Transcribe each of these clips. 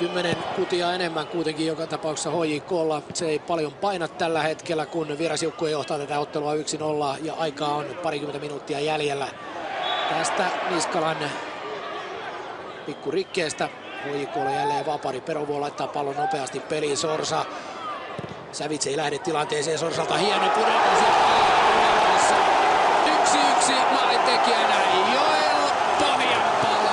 10 kutia enemmän kuitenkin joka tapauksessa HJK:lla. Se ei paljon paina tällä hetkellä, kun vierasjoukkue johtaa tätä ottelua 1-0 ja aikaa on parikymmentä minuuttia jäljellä. Tästä Niskalan pikkurikkeestä HJK:lla jälleen vapari. Perovuo laittaa pallon nopeasti peliin. Sorsa. Savits ei lähde tilanteeseen. Sorsalta hieno pudotus ja 1-1 maalintekijänä Joel Pohjanpalo.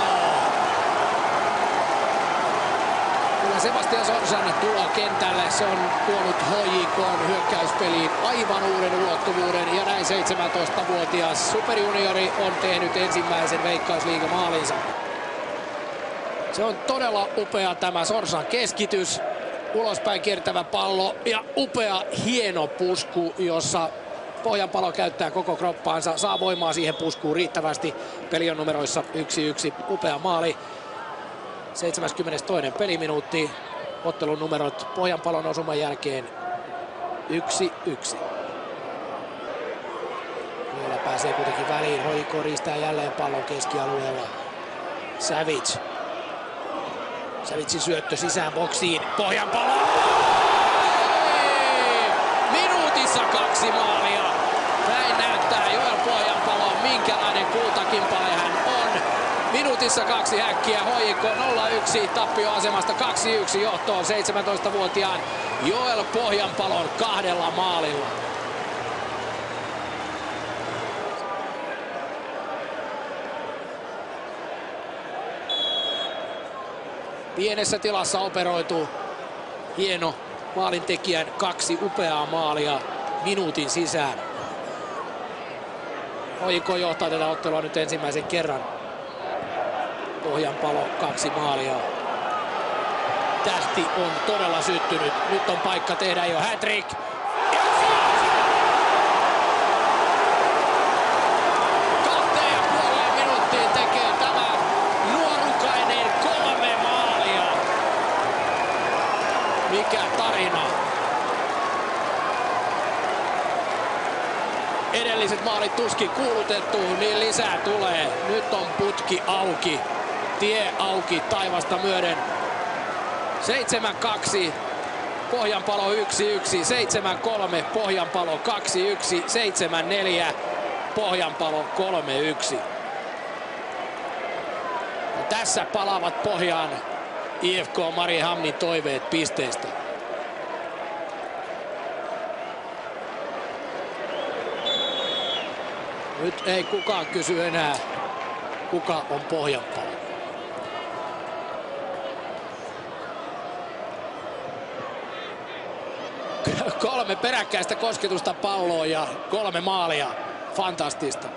Kyllä Sebastian Sorsan tulo kentälle, se on tuonut HJK:n hyökkäyspeliin aivan uuden ulottuvuuden ja näin 17-vuotias superjuniori on tehnyt ensimmäisen Veikkausliigamaalinsa. Se on todella upea tämä Sorsan keskitys, ulospäin kiertävä pallo ja upea hieno pusku, jossa Pohjanpalo käyttää koko kroppaansa, saa voimaa siihen puskuun riittävästi. Peli on numeroissa 1-1, upea maali. 72. peliminuutti, ottelun numerot Pohjanpalon osuman jälkeen 1-1. Vielä pääsee kuitenkin väliin, HJK riistää jälleen pallon keskialueella. Savits. Savitsin syöttö sisään boksiin. Pohjanpalo! Minuutissa 2 maalia. Näin näyttää Joel Pohjanpalo, minkälainen kultakimpale hän on. Minuutissa 2 häkkiä, HJK 0-1 tappioasemasta 2-1 johtoon 17-vuotiaan Joel Pohjanpalon 2 maalilla. Pienessä tilassa operoitu hieno maalintekijän 2 upeaa maalia minuutin sisään. HJK johtaa tätä ottelua nyt ensimmäisen kerran. Pohjanpalo 2 maalia. Tähti on todella syttynyt. Nyt on paikka tehdä jo hat-trick. 2,5 minuuttiin tekee tämä nuorukainen 3 maalia. Mikä tarina. Edelliset maalit tuskin kuulutettu, niin lisää tulee. Nyt on putki auki. Tie auki taivasta myöden. 7-2. Pohjanpalo 1-1. 7-3. Pohjanpalo 2-1. 7-4. Pohjanpalo 3-1. Ja tässä palaavat pohjaan IFK Mariehamnin toiveet pisteistä. Nyt ei kukaan kysy enää, kuka on Pohjanpalo. Kolme peräkkäistä kosketusta palloon ja 3 maalia. Fantastista.